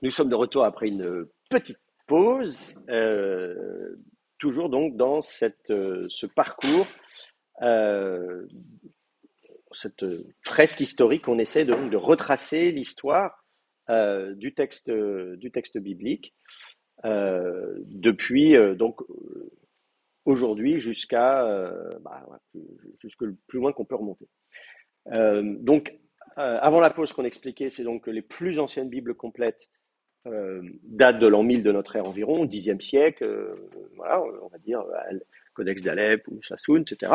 Nous sommes de retour après une petite pause, toujours donc dans ce parcours, euh, cette fresque historique. On essaie donc de retracer l'histoire du texte biblique depuis donc aujourd'hui jusque le plus loin qu'on peut remonter. Avant la pause, ce qu'on expliquait, c'est donc que les plus anciennes Bibles complètes date de l'an 1000 de notre ère environ, 10e siècle, voilà, on va dire Codex d'Alep ou Sassoun, etc.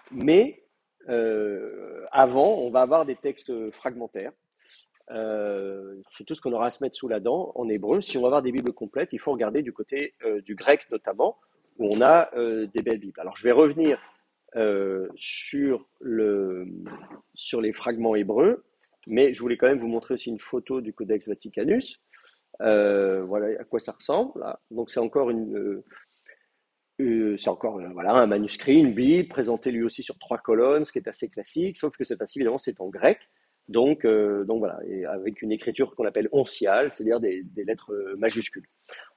Mais avant, on va avoir des textes fragmentaires. C'est tout ce qu'on aura à se mettre sous la dent en hébreu. Si on va avoir des Bibles complètes, il faut regarder du côté du grec notamment, où on a des belles Bibles. Alors je vais revenir sur les fragments hébreux, mais je voulais quand même vous montrer aussi une photo du Codex Vaticanus. Voilà à quoi ça ressemble. Là. Donc c'est encore voilà, un manuscrit, une Bible, présenté lui aussi sur 3 colonnes, ce qui est assez classique, sauf que cette fois-ci, évidemment, c'est en grec. Donc voilà, et avec une écriture qu'on appelle onciale, c'est-à-dire des lettres majuscules.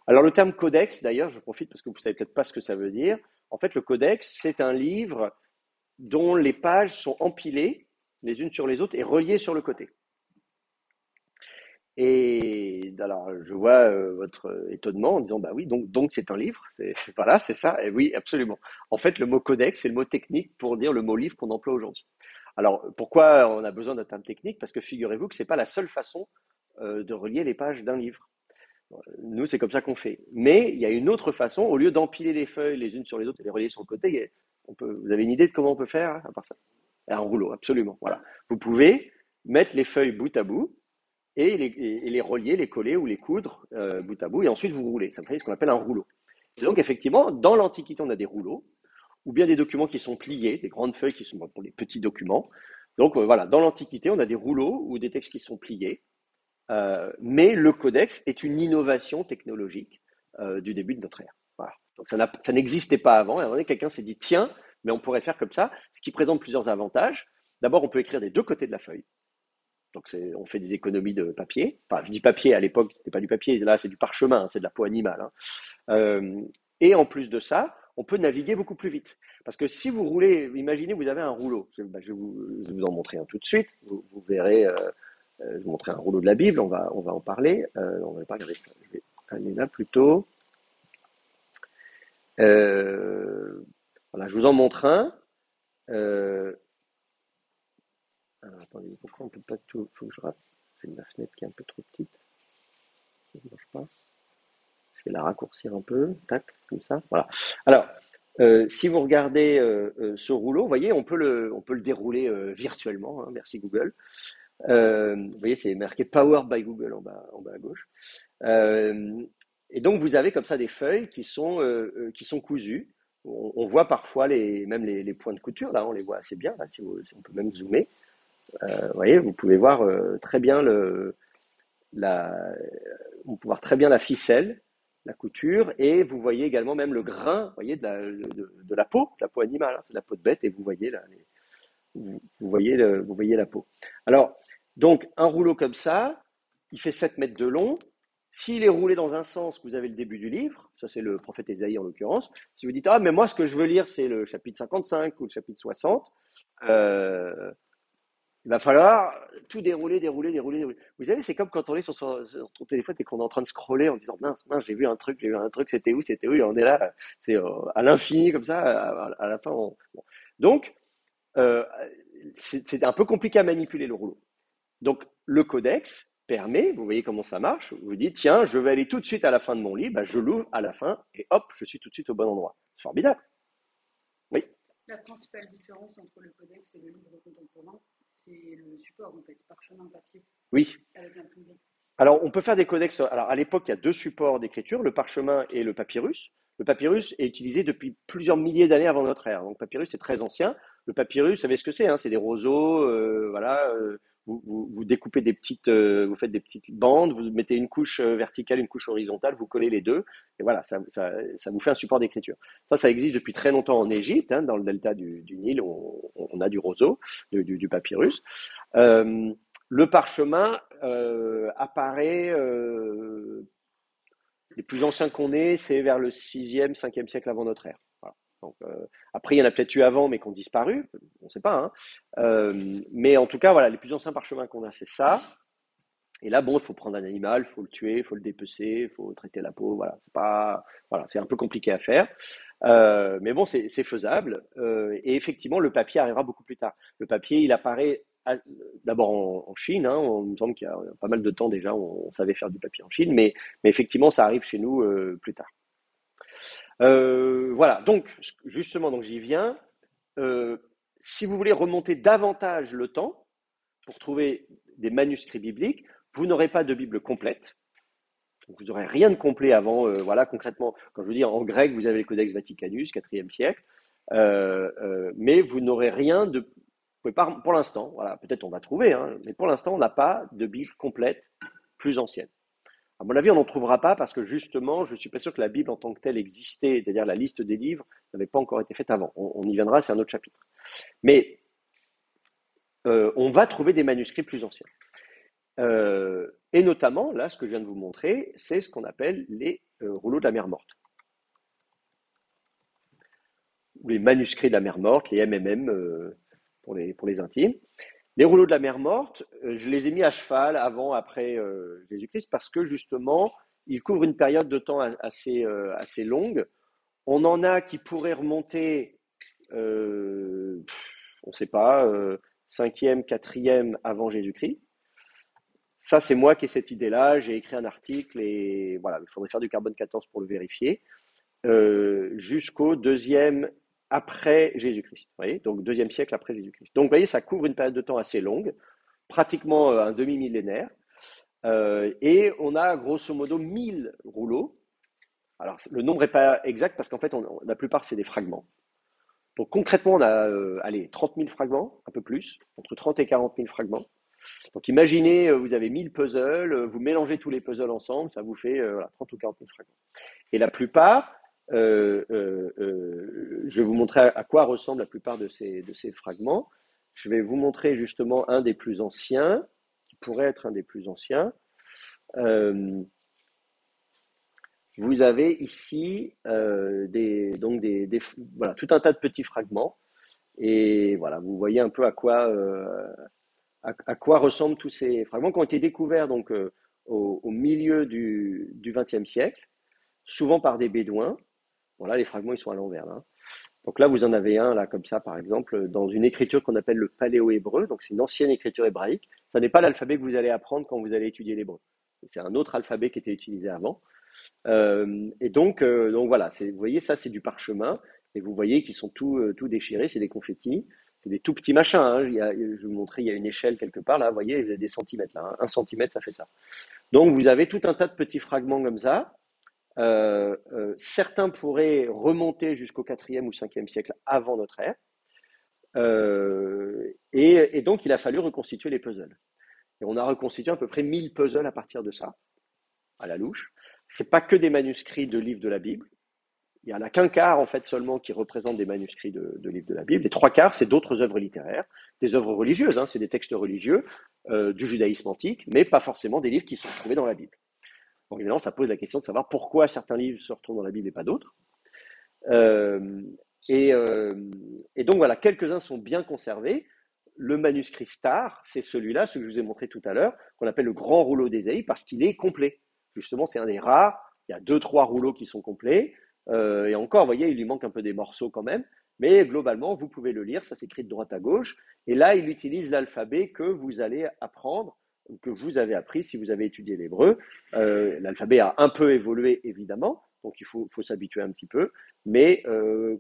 Alors le terme codex, d'ailleurs, je profite parce que vous ne savez peut-être pas ce que ça veut dire. En fait, le codex, c'est un livre dont les pages sont empilées les unes sur les autres et reliées sur le côté. Et alors, je vois votre étonnement en disant, bah oui, donc c'est un livre. Voilà, c'est ça. Et oui, absolument. En fait, le mot codex, c'est le mot technique pour dire le mot livre qu'on emploie aujourd'hui. Alors, pourquoi on a besoin d'un terme technique? Parce que figurez-vous que c'est pas la seule façon de relier les pages d'un livre. Nous, c'est comme ça qu'on fait. Mais il y a une autre façon. Au lieu d'empiler les feuilles les unes sur les autres et les relier sur le côté, vous avez une idée de comment on peut faire à part ça? Un rouleau, absolument. Voilà. Vous pouvez mettre les feuilles bout à bout et les relier, les coller ou les coudre bout à bout, et ensuite vous roulez. Ça fait ce qu'on appelle un rouleau. Et donc, effectivement, dans l'Antiquité, on a des rouleaux, ou bien des documents qui sont pliés, des grandes feuilles qui sont pour les petits documents. Donc, voilà, dans l'Antiquité, on a des rouleaux ou des textes qui sont pliés, mais le codex est une innovation technologique du début de notre ère. Voilà. Donc, ça n'existait pas avant, et à un moment donné, quelqu'un s'est dit, tiens, mais on pourrait faire comme ça, ce qui présente plusieurs avantages. D'abord, on peut écrire des deux côtés de la feuille. Donc on fait des économies de papier. Enfin, je dis papier, à l'époque, c'était pas du papier, là c'est du parchemin, c'est de la peau animale. Hein. Et en plus de ça, on peut naviguer beaucoup plus vite. Parce que si vous roulez, imaginez vous avez un rouleau. Je vais vous en montrer un tout de suite. Vous verrez, je vais vous montrer un rouleau de la Bible, on va en parler. On va pas regarder ça. Je vais aller là plutôt. Voilà, je vous en montre un. Alors, attendez, pourquoi on peut pas tout. Faut que je rate. C'est ma fenêtre qui est un peu trop petite. Ça ne marche pas. Je vais la raccourcir un peu. Tac, comme ça. Voilà. Alors, si vous regardez ce rouleau, vous voyez, on peut le dérouler virtuellement. Hein, merci Google. Vous voyez, c'est marqué Powered by Google en bas à gauche. Et donc, vous avez comme ça des feuilles qui sont cousues. On voit parfois même les points de couture. Là, on les voit assez bien. Là, si on peut même zoomer. Vous voyez, vous pouvez voir très bien on peut voir très bien la ficelle, la couture, et vous voyez également même le grain, vous voyez, de la peau animale, hein, c'est de la peau de bête, et vous voyez vous voyez la peau. Alors, donc un rouleau comme ça, il fait 7 mètres de long. S'il est roulé dans un sens, vous avez le début du livre, ça c'est le prophète Ésaïe en l'occurrence. Si vous dites, ah mais moi ce que je veux lire c'est le chapitre 55 ou le chapitre 60, il va falloir tout dérouler. Vous savez, c'est comme quand on est sur ton téléphone et qu'on est en train de scroller en disant mince, j'ai vu un truc, c'était où, et on est là, c'est à l'infini comme ça, à la fin. Bon. Donc, c'est un peu compliqué à manipuler le rouleau. Donc, le codex permet, vous voyez comment ça marche, vous dites, tiens, je vais aller tout de suite à la fin de mon livre, je l'ouvre à la fin et hop, je suis tout de suite au bon endroit. C'est formidable. Oui. La principale différence entre le codex et le livre contemporain, c'est le support, en fait, parchemin papier. Oui. Avec un plombier. Alors, on peut faire des codex. Alors, à l'époque, il y a 2 supports d'écriture, le parchemin et le papyrus. Le papyrus est utilisé depuis plusieurs milliers d'années avant notre ère. Donc, le papyrus, c'est très ancien. Le papyrus, vous savez ce que c'est, hein, c'est des roseaux, voilà. Vous découpez vous faites des petites bandes, vous mettez une couche verticale, une couche horizontale, vous collez les deux, et voilà, ça vous fait un support d'écriture. Ça existe depuis très longtemps en Égypte, dans le delta du Nil, on a du roseau, du papyrus. Le parchemin apparaît, les plus anciens qu'on ait, c'est vers le 6e, 5e siècle avant notre ère. Voilà. Donc, après, il y en a peut-être eu avant, mais qui ont disparu, on ne sait pas. Hein. Mais en tout cas, voilà, les plus anciens parchemins qu'on a, c'est ça. Et là, bon, il faut prendre un animal, il faut le tuer, il faut le dépecer, il faut traiter la peau. Voilà, c'est pas, voilà, c'est un peu compliqué à faire. Mais bon, c'est faisable. Et effectivement, le papier arrivera beaucoup plus tard. Le papier, il apparaît d'abord en Chine. Hein, il me semble qu'il y a pas mal de temps déjà, on savait faire du papier en Chine, mais effectivement, ça arrive chez nous plus tard. Voilà, donc justement, donc j'y viens. Euh, si vous voulez remonter davantage le temps pour trouver des manuscrits bibliques, vous n'aurez pas de Bible complète. Donc vous n'aurez rien de complet avant, voilà, concrètement, quand je veux dire en grec, vous avez le Codex Vaticanus, 4e siècle, mais vous n'aurez rien de, vous pouvez pas, pour l'instant, voilà, peut-être on va trouver, hein, mais pour l'instant, on n'a pas de Bible complète plus ancienne. À mon avis, on n'en trouvera pas parce que justement, je ne suis pas sûr que la Bible en tant que telle existait, c'est-à-dire la liste des livres n'avait pas encore été faite avant. On y viendra, c'est un autre chapitre. Mais on va trouver des manuscrits plus anciens. Et notamment, là, ce que je viens de vous montrer, c'est ce qu'on appelle les rouleaux de la mer morte, ou les manuscrits de la mer morte, les MMM pour les intimes. Les rouleaux de la mer morte, je les ai mis à cheval avant, après Jésus-Christ, parce que justement, ils couvrent une période de temps assez longue. On en a qui pourraient remonter, on ne sait pas, 5e, 4e avant Jésus-Christ. Ça, c'est moi qui ai cette idée-là. J'ai écrit un article et voilà, il faudrait faire du carbone 14 pour le vérifier. Jusqu'au deuxième après Jésus-Christ. Vous voyez, donc deuxième siècle après Jésus-Christ. Donc, vous voyez, ça couvre une période de temps assez longue, pratiquement un demi-millénaire. Et on a grosso modo 1000 rouleaux. Alors, le nombre n'est pas exact parce qu'en fait, la plupart, c'est des fragments. Donc, concrètement, on a allez, 30 000 fragments, un peu plus, entre 30 et 40 000 fragments. Donc imaginez, vous avez 1000 puzzles, vous mélangez tous les puzzles ensemble, ça vous fait voilà, 30 ou 40 000 fragments. Et la plupart, je vais vous montrer à quoi ressemblent la plupart de ces fragments. Je vais vous montrer justement un des plus anciens, qui pourrait être un des plus anciens. Euh, vous avez ici voilà, tout un tas de petits fragments. Et voilà, vous voyez un peu à quoi ressemblent tous ces fragments qui ont été découverts donc, au milieu du XXe siècle, souvent par des bédouins. Voilà, les fragments, ils sont à l'envers là. Donc là, vous en avez un là comme ça, par exemple, dans une écriture qu'on appelle le paléo-hébreu. Donc c'est une ancienne écriture hébraïque. Ça n'est pas l'alphabet que vous allez apprendre quand vous allez étudier l'hébreu. C'est un autre alphabet qui était utilisé avant. Et donc voilà, vous voyez, ça c'est du parchemin. Et vous voyez qu'ils sont tout déchirés, c'est des confettis. C'est des tout petits machins. Hein. Je vais vous montrer, il y a une échelle quelque part. Là, vous voyez, il y a des centimètres. Là, hein. 1 centimètre, ça fait ça. Donc vous avez tout un tas de petits fragments comme ça. Certains pourraient remonter jusqu'au 4e ou 5e siècle avant notre ère. Et donc, il a fallu reconstituer les puzzles. Et on a reconstitué à peu près 1000 puzzles à partir de ça, à la louche. C'est pas que des manuscrits de livres de la Bible. Il n'y en a qu'un quart, en fait, seulement qui représente des manuscrits de livres de la Bible. Les trois quarts, c'est d'autres œuvres littéraires, des œuvres religieuses, hein, c'est des textes religieux du judaïsme antique, mais pas forcément des livres qui sont trouvés dans la Bible. Donc, évidemment, ça pose la question de savoir pourquoi certains livres se retrouvent dans la Bible et pas d'autres. Euh, et, euh, et donc, voilà, quelques-uns sont bien conservés. Le manuscrit star, c'est celui-là, ce que je vous ai montré tout à l'heure, qu'on appelle le grand rouleau d'Ésaïe, parce qu'il est complet. Justement, c'est un des rares. Il y a 2, 3 rouleaux qui sont complets. Et encore, vous voyez, il lui manque un peu des morceaux quand même. Mais globalement, vous pouvez le lire, ça s'écrit de droite à gauche. Et là, il utilise l'alphabet que vous allez apprendre, ou que vous avez appris si vous avez étudié l'hébreu. L'alphabet a un peu évolué, évidemment, donc il faut s'habituer un petit peu. Mais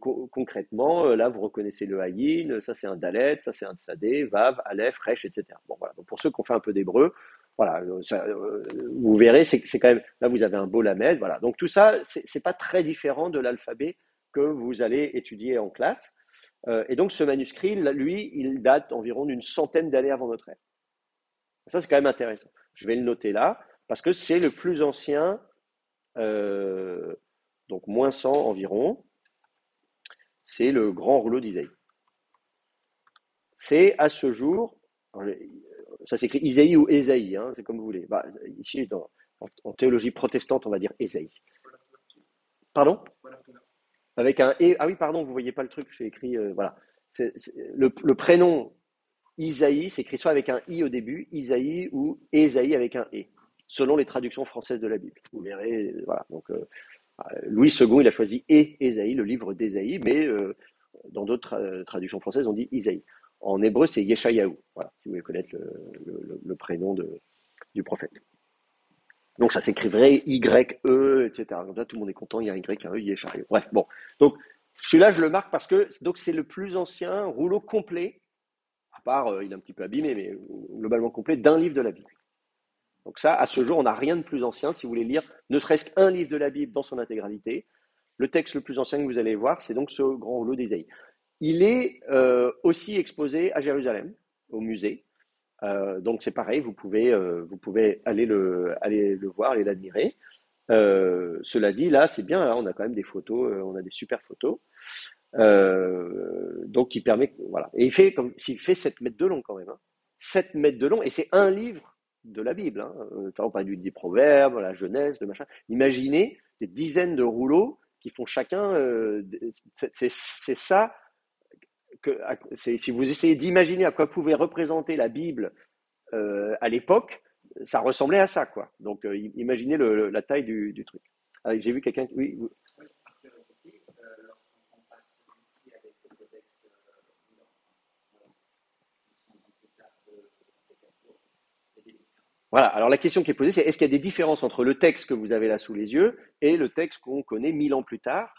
concrètement, là, vous reconnaissez le haïn, ça c'est un dalet, ça c'est un tsadé, vav, aleph, resh, etc. Bon, voilà. Donc pour ceux qui ont fait un peu d'hébreu, voilà, vous verrez, c'est quand même, là vous avez un beau lamed, voilà. Donc tout ça, c'est pas très différent de l'alphabet que vous allez étudier en classe. Et donc ce manuscrit, lui, il date environ d'une centaine d'années avant notre ère. Ça, c'est quand même intéressant. Je vais le noter là, parce que c'est le plus ancien, euh, donc moins 100 environ, c'est le grand rouleau d'Isaïe. C'est à ce jour, Ça s'écrit Isaïe ou Ésaïe, hein, c'est comme vous voulez. Bah, ici, en théologie protestante, on va dire Ésaïe. Pardon? Avec un E. Ah oui, pardon, vous voyez pas le truc, j'ai écrit. Voilà. Le prénom Isaïe s'écrit soit avec un I au début, Isaïe, ou Ésaïe avec un E, selon les traductions françaises de la Bible. Vous verrez, voilà. Donc, Louis II, il a choisi Ésaïe, le livre d'Ésaïe, mais dans d'autres traductions françaises, on dit Isaïe. En hébreu, c'est Yeshayahu, voilà, si vous voulez connaître le prénom du prophète. Donc ça s'écrivrait Y-E, etc. Donc là, tout le monde est content, il y a un Y, un E, Yeshayahu. Bref, bon. Donc, celui-là, je le marque parce que c'est le plus ancien rouleau complet, à part, il est un petit peu abîmé, mais globalement complet, d'un livre de la Bible. Donc ça, à ce jour, on n'a rien de plus ancien. Si vous voulez lire ne serait-ce qu'un livre de la Bible dans son intégralité, le texte le plus ancien que vous allez voir, c'est donc ce grand rouleau d'Ésaïe. Il est aussi exposé à Jérusalem, au musée. Donc c'est pareil, vous pouvez aller le voir, aller l'admirer. Cela dit, là, c'est bien, hein, on a quand même des photos, on a des super photos. Donc qui permet, voilà. Et s'il fait 7 mètres de long quand même, hein. 7 mètres de long, et c'est un livre de la Bible. Hein. On parle des Proverbes, la Genèse, le machin. Imaginez des dizaines de rouleaux qui font chacun. C'est ça si vous essayez d'imaginer à quoi pouvait représenter la Bible à l'époque, ça ressemblait à ça, quoi. Donc, imaginez la taille du truc. Ah, j'ai vu quelqu'un. Oui, voilà. Alors, la question qui est posée, c'est est-ce qu'il y a des différences entre le texte que vous avez là sous les yeux et le texte qu'on connaît 1000 ans plus tard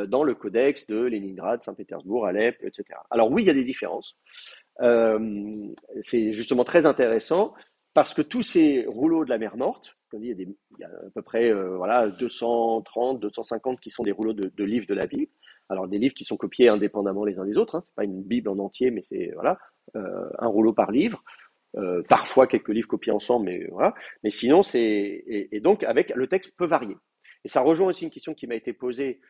dans le codex de Leningrad, Saint-Pétersbourg, Alep, etc. Alors, oui, il y a des différences. C'est justement très intéressant parce que tous ces rouleaux de la mer Morte, comme dit, il y a à peu près voilà, 230, 250 qui sont des rouleaux de livres de la Bible. Alors des livres qui sont copiés indépendamment les uns des autres. Hein. C'est pas une Bible en entier, mais c'est voilà un rouleau par livre. Parfois quelques livres copiés ensemble, mais voilà. Mais sinon, et donc avec le texte peut varier. Et ça rejoint aussi une question qui m'a été posée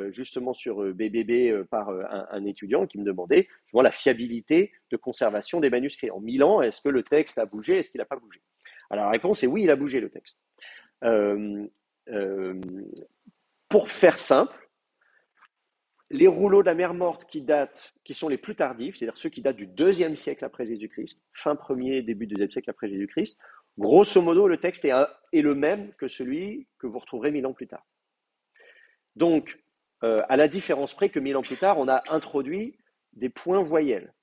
justement sur BBB par un étudiant qui me demandait justement la fiabilité de conservation des manuscrits. En 1000 ans, est-ce que le texte a bougé, est-ce qu'il n'a pas bougé? Alors la réponse est oui, il a bougé le texte. Euh, euh, pour faire simple, les rouleaux de la mer Morte qui sont les plus tardifs, c'est-à-dire ceux qui datent du 2e siècle après Jésus-Christ, fin 1er, début 2e siècle après Jésus-Christ, grosso modo, le texte est le même que celui que vous retrouverez 1000 ans plus tard. Donc, à la différence près que 1000 ans plus tard, on a introduit des points voyelles.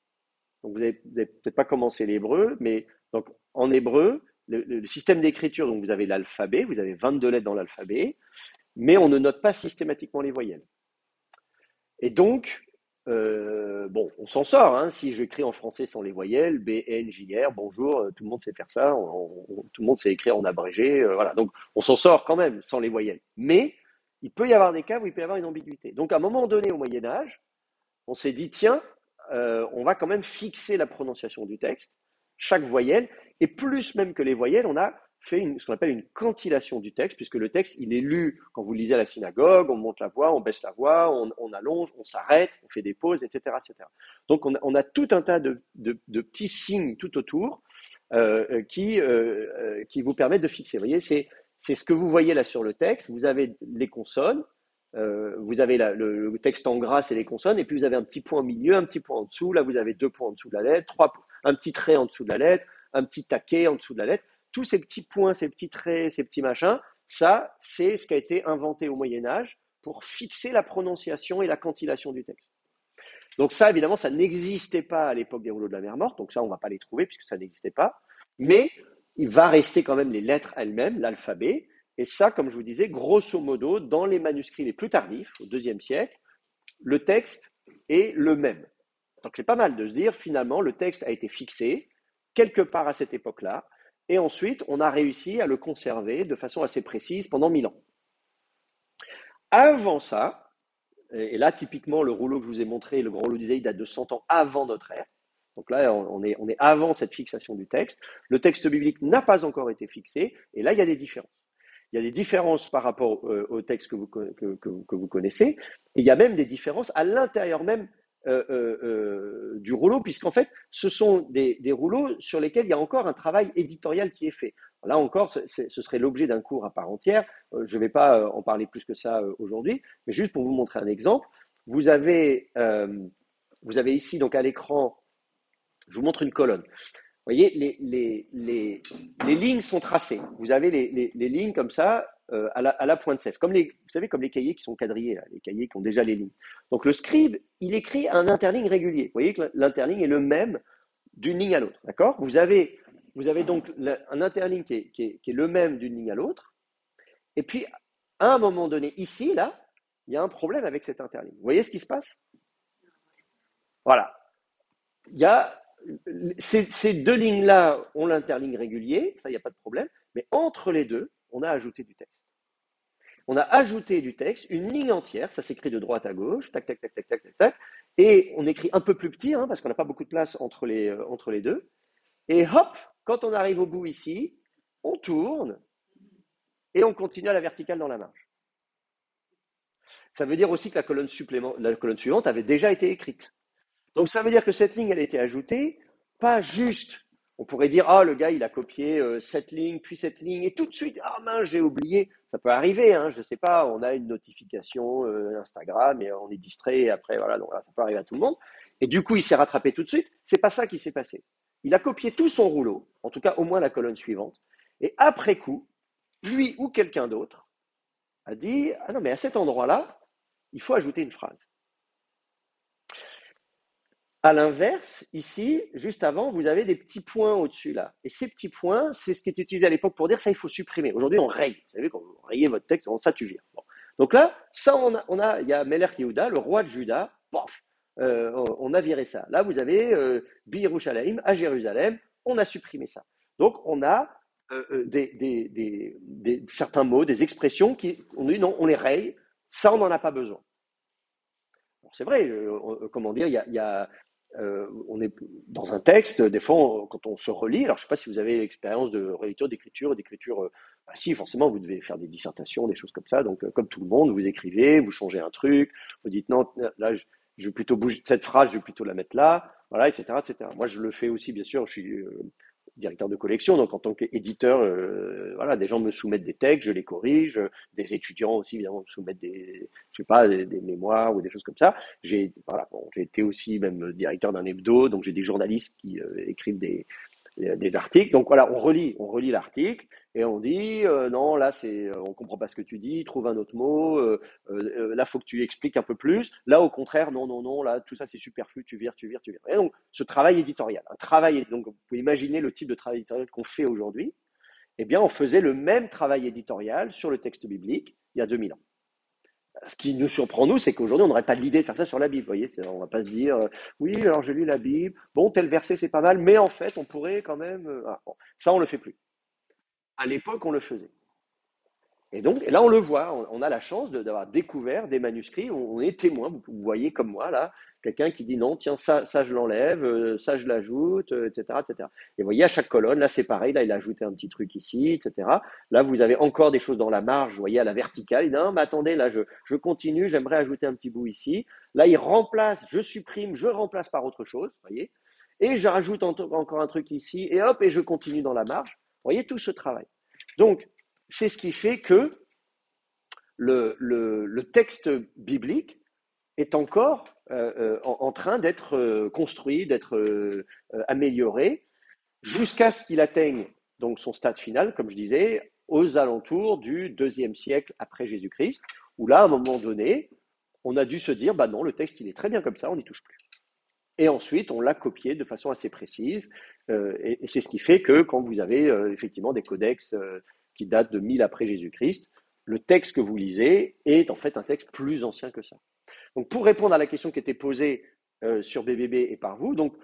Donc, vous n'avez peut-être pas commencé l'hébreu, mais donc, en hébreu, le système d'écriture, donc vous avez l'alphabet, vous avez 22 lettres dans l'alphabet, mais on ne note pas systématiquement les voyelles. Et donc, bon, on s'en sort. Hein, si j'écris en français sans les voyelles, B, N, J, R, bonjour, tout le monde sait faire ça, tout le monde sait écrire en abrégé, voilà. Donc, on s'en sort quand même sans les voyelles. Mais il peut y avoir des cas où il peut y avoir une ambiguïté. Donc, à un moment donné, au Moyen Âge, on s'est dit, tiens, on va quand même fixer la prononciation du texte, chaque voyelle, et plus même que les voyelles, on a fait ce qu'on appelle une cantillation du texte, puisque le texte, il est lu quand vous le lisez à la synagogue, on monte la voix, on baisse la voix, on allonge, on s'arrête, on fait des pauses, etc. etc. Donc on a tout un tas de petits signes tout autour qui vous permettent de fixer. Vous voyez, c'est ce que vous voyez là sur le texte, vous avez les consonnes, vous avez le texte en gras, c'est les consonnes, et puis vous avez un petit point au milieu, un petit point en dessous, là vous avez 2 points en dessous de la lettre, un petit trait en dessous de la lettre, un petit taquet en dessous de la lettre. Tous ces petits points, ces petits traits, ces petits machins, ça, c'est ce qui a été inventé au Moyen-Âge pour fixer la prononciation et la cantillation du texte. Donc ça, évidemment, ça n'existait pas à l'époque des rouleaux de la mer Morte, donc ça, on ne va pas les trouver puisque ça n'existait pas, mais il va rester quand même les lettres elles-mêmes, l'alphabet, et ça, comme je vous disais, grosso modo, dans les manuscrits les plus tardifs, au IIe siècle, le texte est le même. Donc c'est pas mal de se dire, finalement, le texte a été fixé quelque part à cette époque-là, et ensuite, on a réussi à le conserver de façon assez précise pendant 1000 ans. Avant ça, et là, typiquement, le rouleau que je vous ai montré, le grand rouleau d'Isaïe, date de 100 ans avant notre ère. Donc là, on est avant cette fixation du texte. Le texte biblique n'a pas encore été fixé, et là, il y a des différences. Il y a des différences par rapport au texte que vous connaissez, et il y a même des différences à l'intérieur même du rouleau, puisqu'en fait, ce sont des rouleaux sur lesquels il y a encore un travail éditorial qui est fait. Là encore, ce serait l'objet d'un cours à part entière. Je ne vais pas en parler plus que ça aujourd'hui, mais juste pour vous montrer un exemple, vous avez, euh, vous avez ici donc à l'écran, je vous montre une colonne. Vous voyez, les lignes sont tracées. Vous avez les lignes comme ça à la pointe sèche, comme vous savez, comme les cahiers qui sont quadrillés, là, les cahiers qui ont déjà les lignes. Donc le scribe, il écrit un interligne régulier. Vous voyez que l'interligne est le même d'une ligne à l'autre, d'accord. Vous avez donc un interligne qui est le même d'une ligne à l'autre. Et puis, à un moment donné, ici, là, il y a un problème avec cette interligne. Vous voyez ce qui se passe? Voilà. Il y a ces deux lignes-là ont l'interligne régulier, ça, il n'y a pas de problème, mais entre les deux, on a ajouté du texte. On a ajouté du texte, une ligne entière, ça s'écrit de droite à gauche, tac, tac, tac, tac, tac, tac, tac, et on écrit un peu plus petit, hein, parce qu'on n'a pas beaucoup de place entre les deux, et hop, quand on arrive au bout ici, on tourne, et on continue à la verticale dans la marge. Ça veut dire aussi que la colonne suivante avait déjà été écrite. Donc ça veut dire que cette ligne, elle a été ajoutée, pas juste, on pourrait dire, ah, le gars, il a copié cette ligne, puis cette ligne, et tout de suite, ah mince, j'ai oublié. Ça peut arriver, hein, je ne sais pas, on a une notification Instagram et on est distrait, et après, voilà, donc là, ça peut arriver à tout le monde. Et du coup, il s'est rattrapé tout de suite. C'est pas ça qui s'est passé. Il a copié tout son rouleau, en tout cas au moins la colonne suivante, et après coup, lui ou quelqu'un d'autre a dit, ah non, mais à cet endroit-là, il faut ajouter une phrase. À l'inverse, ici, juste avant, vous avez des petits points au-dessus là. Et ces petits points, c'est ce qui était utilisé à l'époque pour dire ça, il faut supprimer. Aujourd'hui, on raye. Vous savez, quand vous rayez votre texte, ça, tu vires. Bon. Donc là, ça, il y a Melech Yehuda, le roi de Juda, pof, on a viré ça. Là, vous avez Bi-Yerushalayim, à Jérusalem, on a supprimé ça. Donc, on a certains mots, des expressions qui, on dit non, on les raye, ça, on n'en a pas besoin. Bon, c'est vrai, comment dire, on est dans un texte, des fois, quand on se relit, alors je ne sais pas si vous avez l'expérience de relecture, d'écriture, bah si, forcément, vous devez faire des dissertations, des choses comme ça, donc comme tout le monde, vous écrivez, vous changez un truc, vous dites non, là, je vais plutôt bouger cette phrase, je vais plutôt la mettre là, voilà, etc., etc. Moi, je le fais aussi, bien sûr, je suis directeur de collection, donc en tant qu'éditeur, voilà, des gens me soumettent des textes, je les corrige, des étudiants aussi, évidemment, me soumettent je sais pas, des mémoires ou des choses comme ça. Voilà, bon, j'ai été aussi même directeur d'un hebdo, donc j'ai des journalistes qui écrivent des articles. Donc voilà, on relit l'article et on dit non, là on comprend pas ce que tu dis, trouve un autre mot. Là, faut que tu expliques un peu plus. Là, au contraire, non, non, non, là tout ça c'est superflu, tu vires, tu vires, tu vires. Et donc ce travail éditorial, donc vous pouvez imaginer le type de travail éditorial qu'on fait aujourd'hui. Eh bien, on faisait le même travail éditorial sur le texte biblique il y a 2000 ans. Ce qui nous surprend, nous, c'est qu'aujourd'hui, on n'aurait pas l'idée de faire ça sur la Bible. Vous voyez, on ne va pas se dire, oui, alors je lis la Bible, bon, tel verset, c'est pas mal, mais en fait, on pourrait quand même. Bon. Ça, on ne le fait plus. À l'époque, on le faisait. Et donc, là, on le voit, on a la chance d'avoir découvert des manuscrits, on est témoin, vous voyez comme moi, là, quelqu'un qui dit non, tiens, ça je l'enlève, ça je l'ajoute, etc., etc. Et vous voyez, à chaque colonne, là c'est pareil, là il a ajouté un petit truc ici, etc. Là, vous avez encore des choses dans la marge, vous voyez, à la verticale, il dit non, mais attendez, là je continue, j'aimerais ajouter un petit bout ici. Là, il remplace, je supprime, je remplace par autre chose, vous voyez, et je rajoute encore un truc ici, et hop, et je continue dans la marge. Vous voyez tout ce travail. Donc, c'est ce qui fait que le texte biblique est encore en train d'être construit, d'être amélioré, jusqu'à ce qu'il atteigne donc son stade final, comme je disais, aux alentours du IIe siècle après Jésus-Christ, où là, à un moment donné, on a dû se dire, bah non, le texte, il est très bien comme ça, on n'y touche plus. Et ensuite, on l'a copié de façon assez précise, et c'est ce qui fait que quand vous avez effectivement des codex qui datent de 1000 après Jésus-Christ, le texte que vous lisez est en fait un texte plus ancien que ça. Donc, pour répondre à la question qui était posée sur BBB et par vous, donc,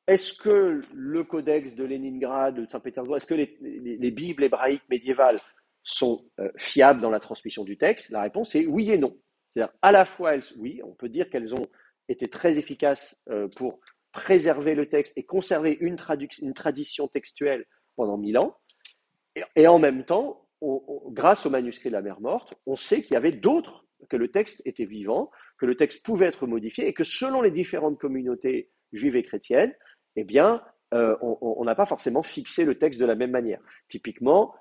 est-ce que le codex de Leningrad, de Saint-Pétersbourg, est-ce que les Bibles hébraïques médiévales sont fiables dans la transmission du texte? La réponse est oui et non. C'est-à-dire, à la fois, oui, on peut dire qu'elles ont été très efficaces pour préserver le texte et conserver une tradition textuelle pendant 1000 ans. Et en même temps, grâce au manuscrit de la mer morte, on sait qu'il y avait d'autres, que le texte était vivant. que le texte pouvait être modifié et que selon les différentes communautés juives et chrétiennes, eh bien, on n'a pas forcément fixé le texte de la même manière. Typiquement,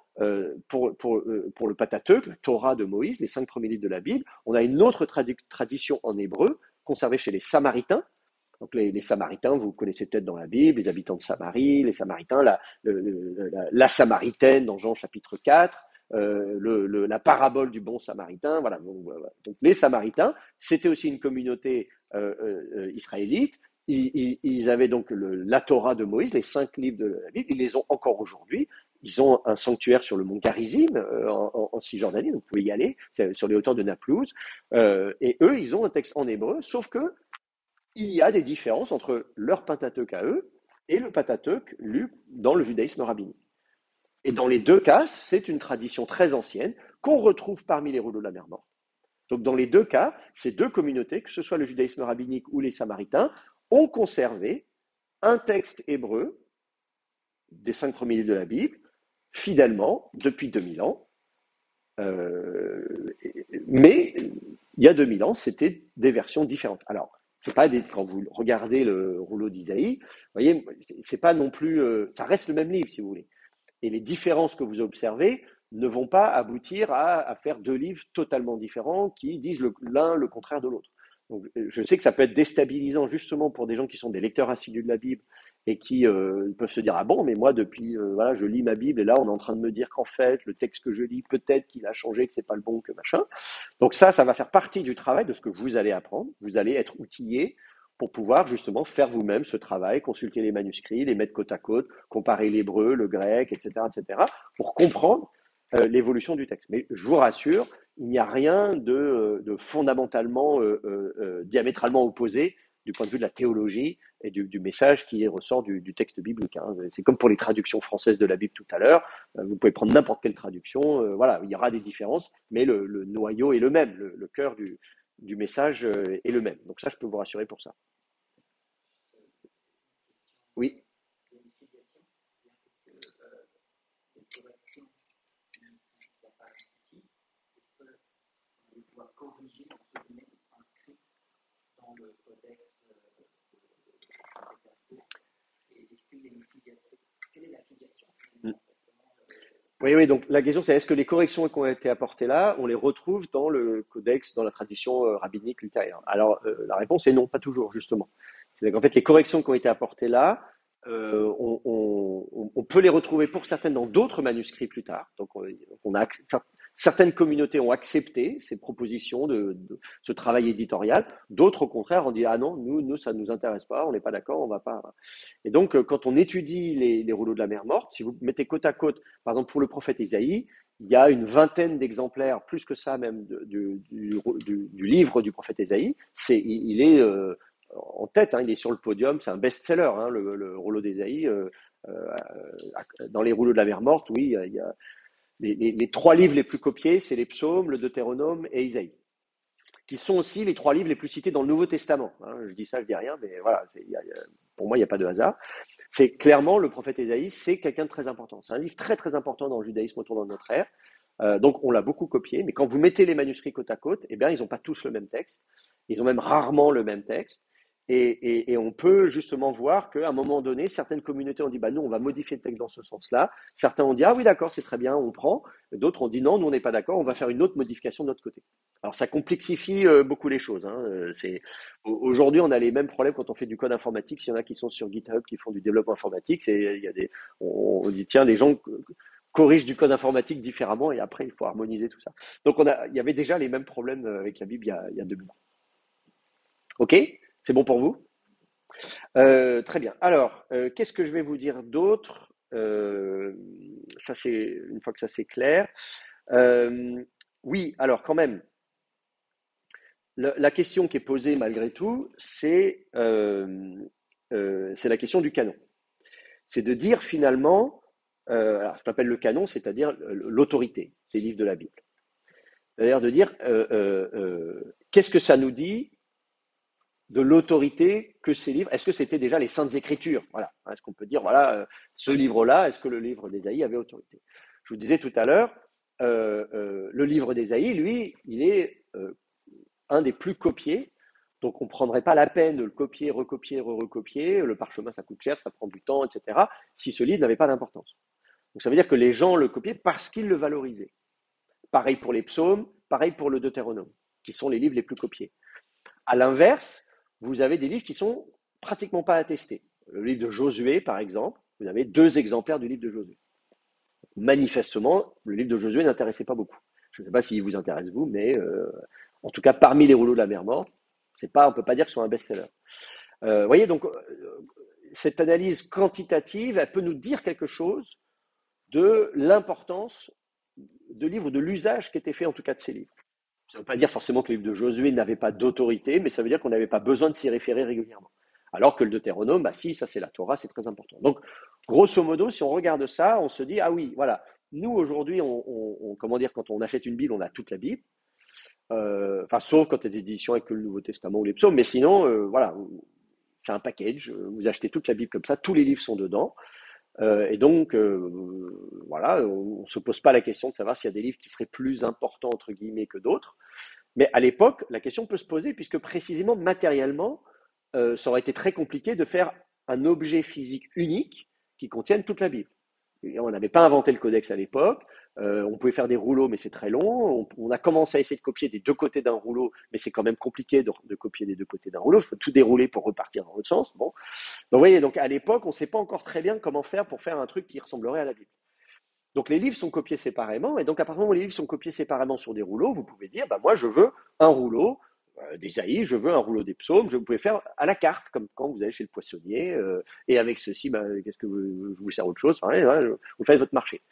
pour le Pentateuque, la Torah de Moïse, les 5 premiers livres de la Bible, on a une autre tradition en hébreu conservée chez les Samaritains. Donc les Samaritains, vous connaissez peut-être dans la Bible, les habitants de Samarie, les Samaritains, la Samaritaine dans Jean chapitre 4, la parabole du bon Samaritain, voilà. Donc les Samaritains, c'était aussi une communauté israélite. Ils avaient donc la Torah de Moïse, les 5 livres de la Bible, ils les ont encore aujourd'hui. Ils ont un sanctuaire sur le mont Garizim, en Cisjordanie, donc vous pouvez y aller, c'est sur les hauteurs de Naplouse. Et eux, ils ont un texte en hébreu, sauf que il y a des différences entre leur Pentateuque à eux et le Pentateuque lu dans le judaïsme rabbinique. Et dans les deux cas, c'est une tradition très ancienne qu'on retrouve parmi les rouleaux de la mer Morte. Donc dans les deux cas, ces deux communautés, que ce soit le judaïsme rabbinique ou les Samaritains, ont conservé un texte hébreu des 5 premiers livres de la Bible, fidèlement, depuis 2000 ans. Mais il y a 2000 ans, c'était des versions différentes. Alors, c'est pas quand vous regardez le rouleau d'Isaïe, vous voyez, c'est pas non plus, ça reste le même livre si vous voulez. Et les différences que vous observez ne vont pas aboutir à faire deux livres totalement différents qui disent l'un le contraire de l'autre. Donc, je sais que ça peut être déstabilisant justement pour des gens qui sont des lecteurs assidus de la Bible et qui peuvent se dire ah bon, mais moi depuis voilà, je lis ma Bible et là on est en train de me dire qu'en fait le texte que je lis peut-être qu'il a changé, que c'est pas le bon, que machin. Donc ça va faire partie du travail de ce que vous allez apprendre. Vous allez être outillé pour pouvoir justement faire vous-même ce travail, consulter les manuscrits, les mettre côte à côte, comparer l'hébreu, le grec, etc., pour comprendre l'évolution du texte. Mais je vous rassure, il n'y a rien de fondamentalement, diamétralement opposé du point de vue de la théologie et du message qui ressort du texte biblique. Hein. C'est comme pour les traductions françaises de la Bible tout à l'heure. Vous pouvez prendre n'importe quelle traduction. Voilà, il y aura des différences, mais le noyau est le même. Le cœur du message est le même. Donc ça, je peux vous rassurer pour ça. Oui. Corriger, entre guillemets, un script dans le codex et est-ce qu'il y a une filiation? Quelle est la filiation? Oui, donc la question c'est est-ce que les corrections qui ont été apportées là, on les retrouve dans le codex, dans la tradition rabbinique luthérienne? Alors la réponse est non, pas toujours justement. C'est-à-dire qu'en fait les corrections qui ont été apportées là, on peut les retrouver pour certaines dans d'autres manuscrits plus tard. Donc certaines communautés ont accepté ces propositions de ce travail éditorial, d'autres au contraire ont dit ah non, nous ça ne nous intéresse pas, on n'est pas d'accord, on va pas. Et donc quand on étudie les rouleaux de la mer Morte, si vous mettez côte à côte, par exemple pour le prophète Isaïe, il y a une vingtaine d'exemplaires, plus que ça même, du livre du prophète Isaïe. Il est en tête, hein, il est sur le podium, c'est un best-seller, hein, le rouleau d'Ésaïe. Dans les rouleaux de la mer Morte, oui, il y a les 3 livres les plus copiés, c'est les psaumes, le Deutéronome et Isaïe, qui sont aussi les 3 livres les plus cités dans le Nouveau Testament. Hein. Je dis ça, je dis rien, mais voilà, pour moi, il n'y a pas de hasard. C'est clairement le prophète Ésaïe, c'est quelqu'un de très important. C'est un livre très très important dans le judaïsme autour de notre ère. Donc on l'a beaucoup copié, mais quand vous mettez les manuscrits côte à côte, eh bien ils n'ont pas tous le même texte. Ils ont même rarement le même texte. Et on peut justement voir qu'à un moment donné, certaines communautés ont dit bah nous on va modifier le texte dans ce sens-là. Certains ont dit ah oui d'accord c'est très bien, on prend. D'autres ont dit non, nous on n'est pas d'accord, on va faire une autre modification de notre côté. Alors ça complexifie beaucoup les choses. Hein. Aujourd'hui on a les mêmes problèmes quand on fait du code informatique. S'il y en a qui sont sur GitHub qui font du développement informatique, on dit tiens les gens corrigent du code informatique différemment et après il faut harmoniser tout ça. Donc il y avait déjà les mêmes problèmes avec la Bible il y a 2000 ans. Ok? C'est bon pour vous? Très bien. Alors, qu'est-ce que je vais vous dire d'autre? Ça c'est une fois que ça c'est clair. Oui, alors quand même, la question qui est posée malgré tout, c'est la question du canon. C'est de dire finalement, alors je m'appelle le canon, c'est-à-dire l'autorité des livres de la Bible. C'est-à-dire de dire qu'est-ce que ça nous dit de l'autorité que ces livres, est-ce que c'était déjà les Saintes Écritures? Voilà. Est-ce qu'on peut dire, voilà, ce livre-là, est-ce que le livre d'Ésaïe avait autorité? Je vous disais tout à l'heure, le livre d'Ésaïe, lui, il est un des plus copiés. Donc, on ne prendrait pas la peine de le copier, recopier, recopier. Le parchemin, ça coûte cher, ça prend du temps, etc., si ce livre n'avait pas d'importance. Donc, ça veut dire que les gens le copiaient parce qu'ils le valorisaient. Pareil pour les psaumes, pareil pour le Deutéronome, qui sont les livres les plus copiés. À l'inverse, vous avez des livres qui sont pratiquement pas attestés. Le livre de Josué, par exemple, vous avez 2 exemplaires du livre de Josué. Manifestement, le livre de Josué n'intéressait pas beaucoup. Je ne sais pas s'il vous intéresse, vous, mais en tout cas, parmi les rouleaux de la mer morte, on ne peut pas dire que ce soit un best-seller. Voyez, donc, cette analyse quantitative, elle peut nous dire quelque chose de l'importance de livres, de l'usage qui était fait en tout cas de ces livres. Ça ne veut pas dire forcément que le livre de Josué n'avait pas d'autorité, mais ça veut dire qu'on n'avait pas besoin de s'y référer régulièrement. Alors que le Deutéronome, bah si, ça c'est la Torah, c'est très important. Donc, grosso modo, si on regarde ça, on se dit, ah oui, voilà, nous aujourd'hui, comment dire, quand on achète une Bible, on a toute la Bible, enfin, sauf quand il y a des éditions avec le Nouveau Testament ou les psaumes, mais sinon, voilà, c'est un package, vous achetez toute la Bible comme ça, tous les livres sont dedans, et donc, voilà, on ne se pose pas la question de savoir s'il y a des livres qui seraient plus importants, entre guillemets, que d'autres. Mais à l'époque, la question peut se poser, puisque précisément, matériellement, ça aurait été très compliqué de faire un objet physique unique qui contienne toute la Bible. Et on n'avait pas inventé le codex à l'époque. On pouvait faire des rouleaux, mais c'est très long. On a commencé à essayer de copier des 2 côtés d'un rouleau, mais c'est quand même compliqué de copier des 2 côtés d'un rouleau. Il faut tout dérouler pour repartir dans l'autre sens. Bon. Donc, vous voyez, donc à l'époque, on ne sait pas encore très bien comment faire pour faire un truc qui ressemblerait à la Bible. Donc les livres sont copiés séparément, et donc à partir du moment où les livres sont copiés séparément sur des rouleaux, vous pouvez dire, bah, moi je veux un rouleau d'Ésaïe, je veux un rouleau des psaumes, vous pouvez faire à la carte, comme quand vous allez chez le poissonnier, et avec ceci, bah, qu'est-ce que je vous sers autre chose, enfin, voilà, vous faites votre marché.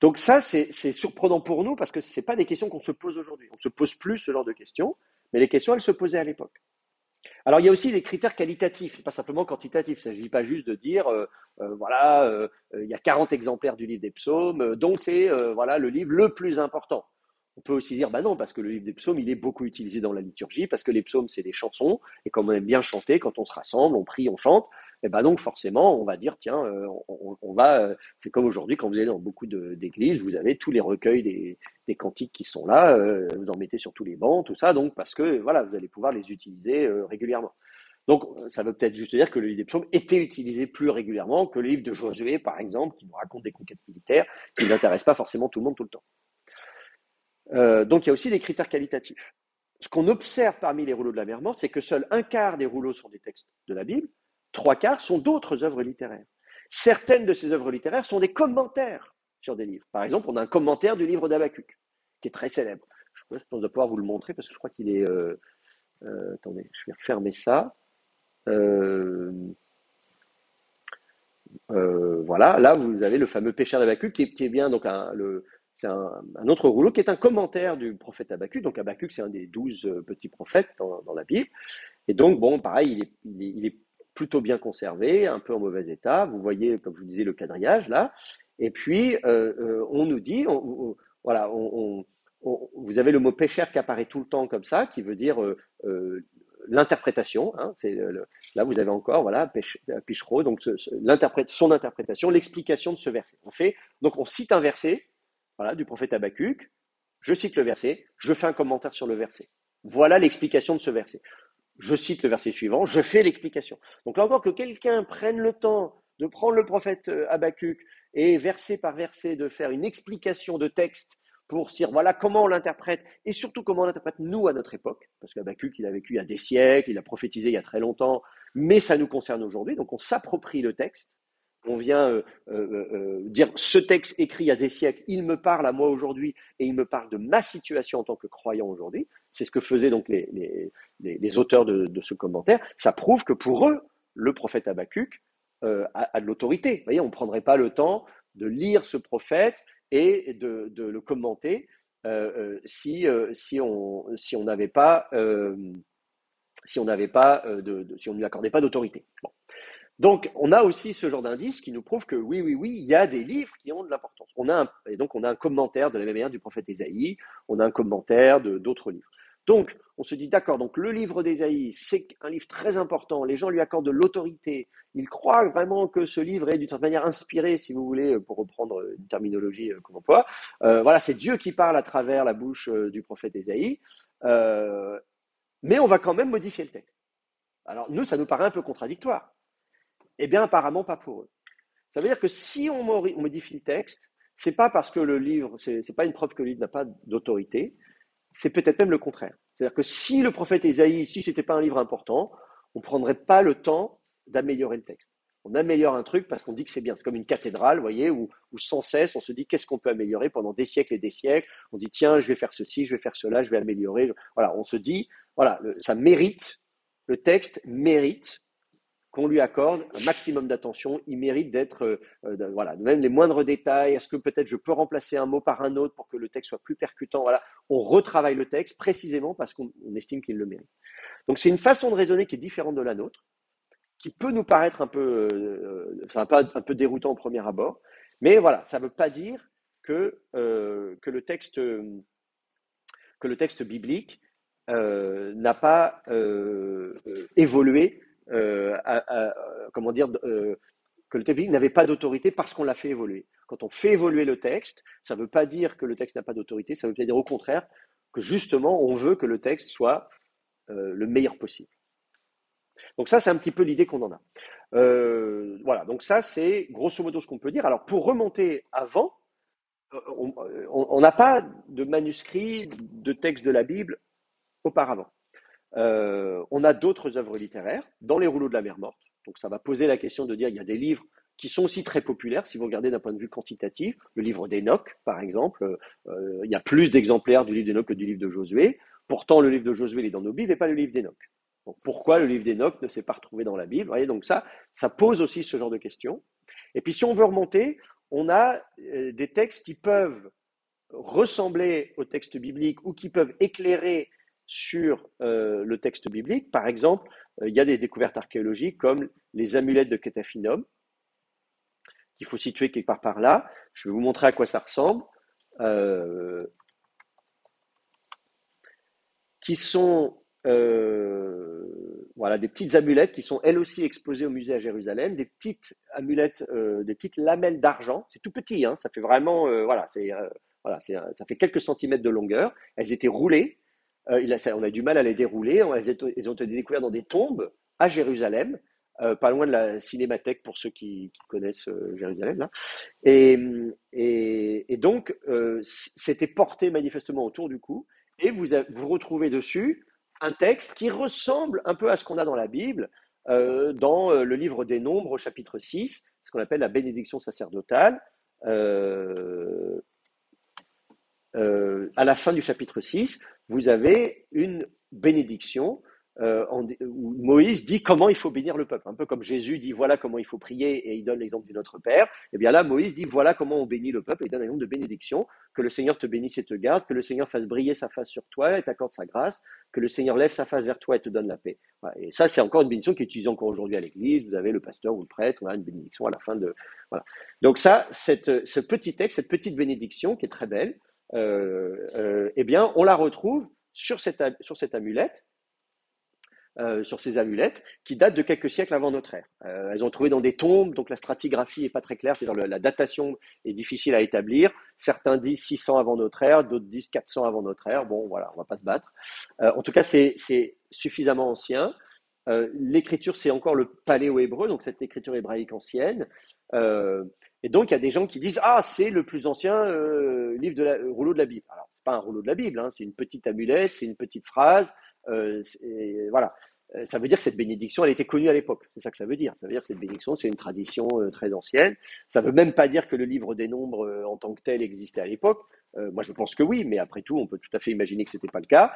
Donc ça, c'est surprenant pour nous, parce que ce n'est pas des questions qu'on se pose aujourd'hui. On ne se pose plus ce genre de questions, mais les questions, elles se posaient à l'époque. Alors, il y a aussi des critères qualitatifs, pas simplement quantitatifs. Il ne s'agit pas juste de dire, voilà, il y a 40 exemplaires du livre des psaumes, donc c'est voilà, le livre le plus important. On peut aussi dire, bah non, parce que le livre des psaumes, il est beaucoup utilisé dans la liturgie, parce que les psaumes, c'est des chansons, et comme on aime bien chanter, quand on se rassemble, on prie, on chante, et ben donc forcément, on va dire, tiens, on va, c'est comme aujourd'hui, quand vous allez dans beaucoup d'églises, vous avez tous les recueils des cantiques qui sont là, vous en mettez sur tous les bancs, tout ça, donc parce que voilà, vous allez pouvoir les utiliser régulièrement. Donc, ça veut peut-être juste dire que le livre des psaumes était utilisé plus régulièrement que le livre de Josué, par exemple, qui nous raconte des conquêtes militaires, qui n'intéressent pas forcément tout le monde tout le temps. Donc, il y a aussi des critères qualitatifs. Ce qu'on observe parmi les rouleaux de la mer morte, c'est que seul 1/4 des rouleaux sont des textes de la Bible, 3/4 sont d'autres œuvres littéraires. Certaines de ces œuvres littéraires sont des commentaires sur des livres. Par exemple, on a un commentaire du livre d'Habakkuk, qui est très célèbre. Je pense de pouvoir vous le montrer parce que je crois qu'il est. Attendez, je vais refermer ça. Voilà, là vous avez le fameux pécheur d'Habakkuk qui est bien donc c'est un autre rouleau qui est un commentaire du prophète Habakkuk. Donc Habakkuk, c'est un des 12 petits prophètes dans la Bible. Et donc, bon, pareil, il est plutôt bien conservé, un peu en mauvais état. Vous voyez, comme je vous disais, le quadrillage là. Et puis, on nous dit, voilà, vous avez le mot pécheur qui apparaît tout le temps comme ça, qui veut dire l'interprétation. Hein, là, vous avez encore, voilà, Pichero, donc son interprétation, l'explication de ce verset. Donc, on cite un verset, voilà, du prophète Habakkuk. Je cite le verset, je fais un commentaire sur le verset. Voilà l'explication de ce verset. Je cite le verset suivant, je fais l'explication. Donc là encore, que quelqu'un prenne le temps de prendre le prophète Habakkuk et verset par verset de faire une explication de texte pour dire voilà comment on l'interprète et surtout comment on l'interprète nous à notre époque, parce qu'Habakkuk il a vécu il y a des siècles, il a prophétisé il y a très longtemps, mais ça nous concerne aujourd'hui, donc on s'approprie le texte. On vient dire ce texte écrit il y a des siècles, il me parle à moi aujourd'hui et il me parle de ma situation en tant que croyant aujourd'hui. C'est ce que faisaient donc les auteurs de ce commentaire. Ça prouve que pour eux, le prophète Habakkuk a de l'autorité. Vous voyez, on ne prendrait pas le temps de lire ce prophète et de le commenter si on n'avait pas si on ne lui accordait pas d'autorité. Bon. Donc, on a aussi ce genre d'indice qui nous prouve que oui, il y a des livres qui ont de l'importance. Et donc, on a un commentaire de la même manière du prophète Ésaïe, on a un commentaire d'autres livres. Donc, on se dit, d'accord, donc le livre d'Ésaïe, c'est un livre très important, les gens lui accordent de l'autorité, ils croient vraiment que ce livre est d'une certaine manière inspiré, si vous voulez, pour reprendre une terminologie qu'on emploie. Voilà, c'est Dieu qui parle à travers la bouche du prophète Ésaïe. euh, mais on va quand même modifier le texte. Alors nous, ça nous paraît un peu contradictoire. Eh bien, apparemment pas pour eux. Ça veut dire que si on modifie le texte, c'est pas parce que le livre, c'est pas une preuve que le livre n'a pas d'autorité, c'est peut-être même le contraire. C'est-à-dire que si le prophète Ésaïe, si c'était pas un livre important, on prendrait pas le temps d'améliorer le texte. On améliore un truc parce qu'on dit que c'est bien. C'est comme une cathédrale, vous voyez, où sans cesse on se dit qu'est-ce qu'on peut améliorer pendant des siècles et des siècles. On dit tiens, je vais faire ceci, je vais faire cela, je vais améliorer. Voilà, on se dit voilà, ça mérite, le texte mérite qu'on lui accorde un maximum d'attention. Il mérite d'être, voilà, même les moindres détails. Est-ce que peut-être je peux remplacer un mot par un autre pour que le texte soit plus percutant? Voilà, on retravaille le texte précisément parce qu'on estime qu'il le mérite. Donc c'est une façon de raisonner qui est différente de la nôtre, qui peut nous paraître un peu déroutant au premier abord, mais voilà, ça ne veut pas dire que le texte biblique n'a pas évolué, comment dire, que le texte biblique n'avait pas d'autorité parce qu'on l'a fait évoluer. Quand on fait évoluer le texte, ça ne veut pas dire que le texte n'a pas d'autorité, ça veut dire au contraire que justement on veut que le texte soit le meilleur possible. Donc ça, c'est un petit peu l'idée qu'on en a. Voilà, donc ça, c'est grosso modo ce qu'on peut dire. Alors pour remonter avant, on n'a pas de manuscrit de texte de la Bible auparavant. On a d'autres œuvres littéraires dans les rouleaux de la mer morte. Donc ça va poser la question de dire il y a des livres qui sont aussi très populaires, si vous regardez d'un point de vue quantitatif. Le livre d'Enoch, par exemple, il y a plus d'exemplaires du livre d'Enoch que du livre de Josué. Pourtant, le livre de Josué il est dans nos Bibles et pas le livre d'Enoch. Donc, pourquoi le livre d'Enoch ne s'est pas retrouvé dans la Bible? Vous voyez, donc ça pose aussi ce genre de questions. Et puis si on veut remonter, on a des textes qui peuvent ressembler au texte biblique ou qui peuvent éclairer sur le texte biblique. Par exemple, il y a des découvertes archéologiques comme les amulettes de Ketaphinum, qu'il faut situer quelque part par là. Je vais vous montrer à quoi ça ressemble. Qui sont voilà, des petites amulettes qui sont elles aussi exposées au musée à Jérusalem, des petites amulettes, des petites lamelles d'argent. C'est tout petit, hein, ça fait vraiment, ça fait quelques centimètres de longueur. Elles étaient roulées. On a du mal à les dérouler. Elles ont été découvertes dans des tombes à Jérusalem, pas loin de la Cinémathèque pour ceux qui connaissent Jérusalem. Là. Et donc, c'était porté manifestement autour du cou. Et vous retrouvez dessus un texte qui ressemble un peu à ce qu'on a dans la Bible, dans le livre des Nombres au chapitre 6, ce qu'on appelle la bénédiction sacerdotale. À la fin du chapitre 6, vous avez une bénédiction où Moïse dit comment il faut bénir le peuple. Un peu comme Jésus dit voilà comment il faut prier et il donne l'exemple du Notre Père. Et bien là, Moïse dit voilà comment on bénit le peuple et il donne un exemple de bénédiction. Que le Seigneur te bénisse et te garde, que le Seigneur fasse briller sa face sur toi et t'accorde sa grâce, que le Seigneur lève sa face vers toi et te donne la paix. Voilà. Et ça, c'est encore une bénédiction qui est utilisée encore aujourd'hui à l'église. Vous avez le pasteur ou le prêtre, voilà, une bénédiction à la fin de. Voilà. Donc ça, ce petit texte, cette petite bénédiction qui est très belle, eh bien, on la retrouve sur cette amulette, sur ces amulettes, qui datent de quelques siècles avant notre ère. Elles ont trouvé dans des tombes, donc la stratigraphie n'est pas très claire, c'est-à-dire la datation est difficile à établir. Certains disent 600 avant notre ère, d'autres disent 400 avant notre ère. Bon, voilà, on va pas se battre. En tout cas, c'est suffisamment ancien. L'écriture, c'est encore le paléo-hébreu, donc cette écriture hébraïque ancienne. Et donc, il y a des gens qui disent ah, c'est le plus ancien rouleau de la Bible. Alors, c'est pas un rouleau de la Bible, hein, c'est une petite amulette, c'est une petite phrase. Voilà. Ça veut dire que cette bénédiction, elle était connue à l'époque. C'est ça que ça veut dire. Ça veut dire que cette bénédiction, c'est une tradition très ancienne. Ça veut même pas dire que le livre des Nombres en tant que tel existait à l'époque. Moi, je pense que oui, mais après tout, on peut tout à fait imaginer que c'était pas le cas,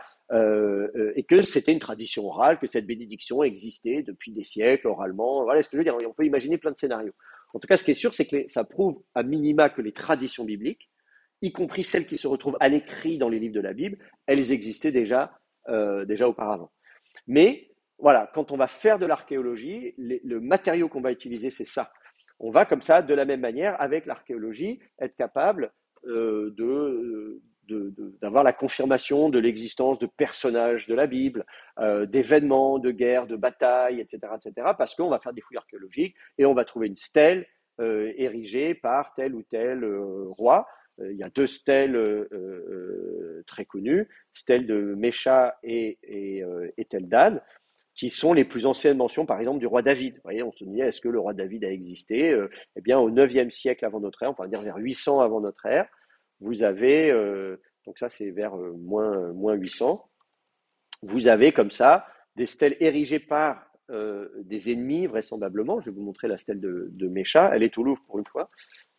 et que c'était une tradition orale, que cette bénédiction existait depuis des siècles oralement. Voilà ce que je veux dire. On peut imaginer plein de scénarios. En tout cas, ce qui est sûr, c'est que ça prouve à minima que les traditions bibliques, y compris celles qui se retrouvent à l'écrit dans les livres de la Bible, elles existaient déjà auparavant. Mais voilà, quand on va faire de l'archéologie, le matériau qu'on va utiliser, c'est ça. On va comme ça, de la même manière, avec l'archéologie, être capable d'avoir la confirmation de l'existence de personnages de la Bible, d'événements, de guerres, de batailles, etc., parce qu'on va faire des fouilles archéologiques et on va trouver une stèle érigée par tel ou tel roi. Il y a deux stèles très connues, stèles de Mécha et Tel Dan, qui sont les plus anciennes mentions, par exemple, du roi David. Vous voyez, on se dit, est-ce que le roi David a existé? Eh bien, au 9e siècle avant notre ère, on va dire vers 800 avant notre ère, vous avez, donc ça c'est vers moins 800, vous avez comme ça des stèles érigées par des ennemis, vraisemblablement. Je vais vous montrer la stèle de Mécha. Elle est au Louvre pour une fois,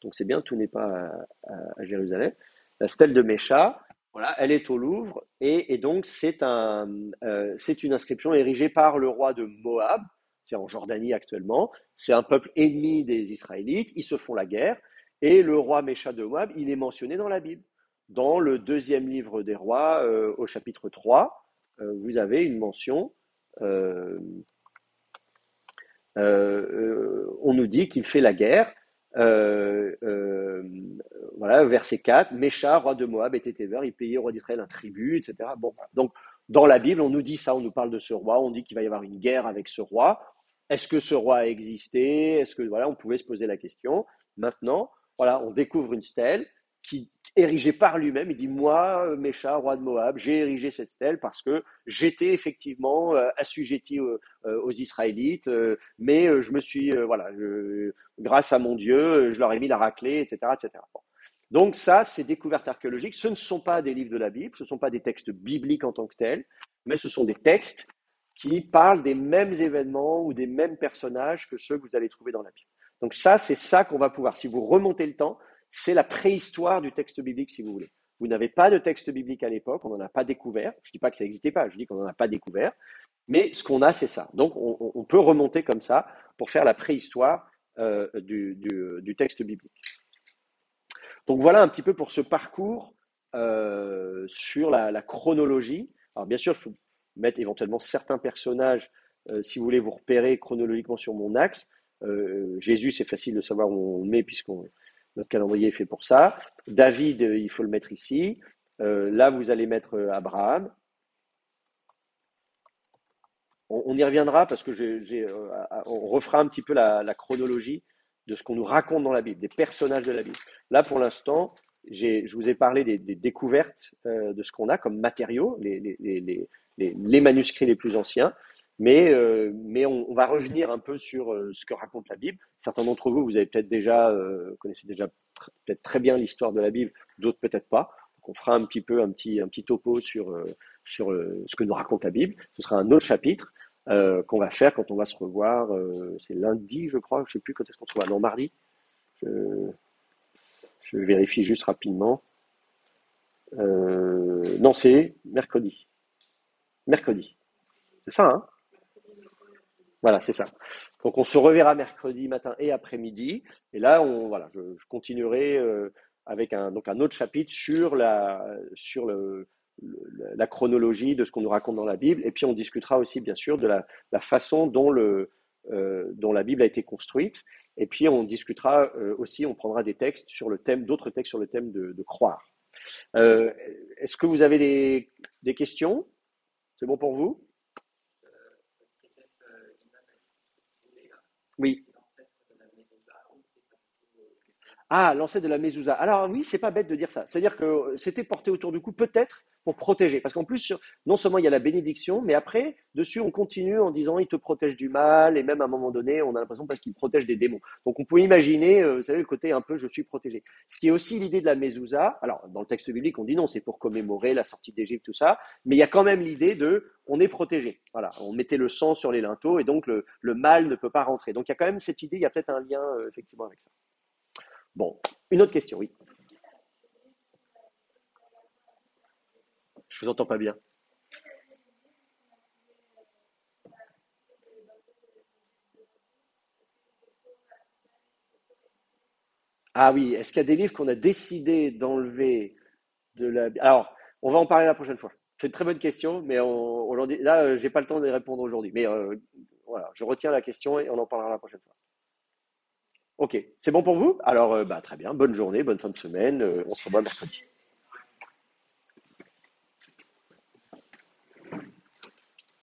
donc c'est bien, tout n'est pas à Jérusalem. La stèle de Mécha, voilà, elle est au Louvre, et donc c'est une inscription érigée par le roi de Moab, c'est en Jordanie actuellement. C'est un peuple ennemi des Israélites, ils se font la guerre, et le roi Mécha de Moab, il est mentionné dans la Bible. Dans le deuxième livre des rois, au chapitre 3, vous avez une mention. euh, on nous dit qu'il fait la guerre. Euh, euh, voilà, verset 4, Mécha, roi de Moab, était Téver, il payait au roi d'Israël un tribut, etc. Bon, voilà. Donc, dans la Bible, on nous dit ça, on nous parle de ce roi, on dit qu'il va y avoir une guerre avec ce roi. Est-ce que ce roi a existé? Est-ce que, voilà, on pouvait se poser la question. Maintenant, voilà, on découvre une stèle qui érigée par lui-même. Il dit, moi, Mécha, roi de Moab, j'ai érigé cette stèle parce que j'étais effectivement assujetti aux Israélites, mais je me suis, voilà, grâce à mon Dieu, je leur ai mis la raclée, etc., etc. Bon. Donc ça, c'est découvertes archéologiques. Ce ne sont pas des livres de la Bible, ce ne sont pas des textes bibliques en tant que tels, mais ce sont des textes qui parlent des mêmes événements ou des mêmes personnages que ceux que vous allez trouver dans la Bible. Donc ça, c'est ça qu'on va pouvoir. Si vous remontez le temps, c'est la préhistoire du texte biblique, si vous voulez. Vous n'avez pas de texte biblique à l'époque, on n'en a pas découvert. Je ne dis pas que ça n'existait pas, je dis qu'on n'en a pas découvert. Mais ce qu'on a, c'est ça. Donc, on peut remonter comme ça pour faire la préhistoire du texte biblique. Donc, voilà un petit peu pour ce parcours sur la chronologie. Alors, bien sûr, je peux mettre éventuellement certains personnages, si vous voulez vous repérer chronologiquement sur mon axe. Jésus, c'est facile de savoir où on le met puisque notre calendrier est fait pour ça. David, il faut le mettre ici. Là, vous allez mettre Abraham. On y reviendra parce que on refera un petit peu la chronologie de ce qu'on nous raconte dans la Bible, des personnages de la Bible. Là, pour l'instant, je vous ai parlé des découvertes de ce qu'on a comme matériaux, les manuscrits les plus anciens, mais on va revenir un peu sur ce que raconte la Bible. Certains d'entre vous, vous avez peut-être déjà connaissez déjà peut-être très bien l'histoire de la Bible, d'autres peut-être pas. Donc on fera un petit topo sur ce que nous raconte la Bible. Ce sera un autre chapitre qu'on va faire quand on va se revoir. C'est lundi, je crois. Je ne sais plus quand est-ce qu'on se revoit. Non, mardi. Je, je vérifie juste rapidement. Non, c'est mercredi. Mercredi. C'est ça, hein? Voilà, c'est ça. Donc on se reverra mercredi matin et après-midi. Et là, voilà, je continuerai avec donc un autre chapitre sur la chronologie de ce qu'on nous raconte dans la Bible. Et puis on discutera aussi, bien sûr, de la façon dont la Bible a été construite. Et puis on discutera aussi, on prendra des textes sur le thème, d'autres textes sur le thème de croire. Est-ce que vous avez des questions? C'est bon pour vous? Oui. Ah, l'ancêtre de la mezouza. Alors oui, c'est pas bête de dire ça. C'est-à-dire que c'était porté autour du cou, peut-être pour protéger. Parce qu'en plus, non seulement il y a la bénédiction, mais après, dessus, on continue en disant il te protège du mal, et même à un moment donné, on a l'impression parce qu'il protège des démons. Donc on peut imaginer, vous savez, le côté un peu je suis protégé. Ce qui est aussi l'idée de la mezouza. Alors, dans le texte biblique, on dit non, c'est pour commémorer la sortie d'Égypte, tout ça. Mais il y a quand même l'idée de on est protégé. Voilà, on mettait le sang sur les linteaux, et donc le mal ne peut pas rentrer. Donc il y a quand même cette idée, il y a peut-être un lien effectivement avec ça. Bon, une autre question, oui. Je vous entends pas bien. Ah oui, est-ce qu'il y a des livres qu'on a décidé d'enlever de la... Alors, on va en parler la prochaine fois. C'est une très bonne question, mais aujourd'hui, là, j'ai pas le temps de répondre aujourd'hui. Mais voilà, je retiens la question et on en parlera la prochaine fois. Ok, c'est bon pour vous? Alors, bah, très bien. Bonne journée, bonne fin de semaine. On se revoit mercredi.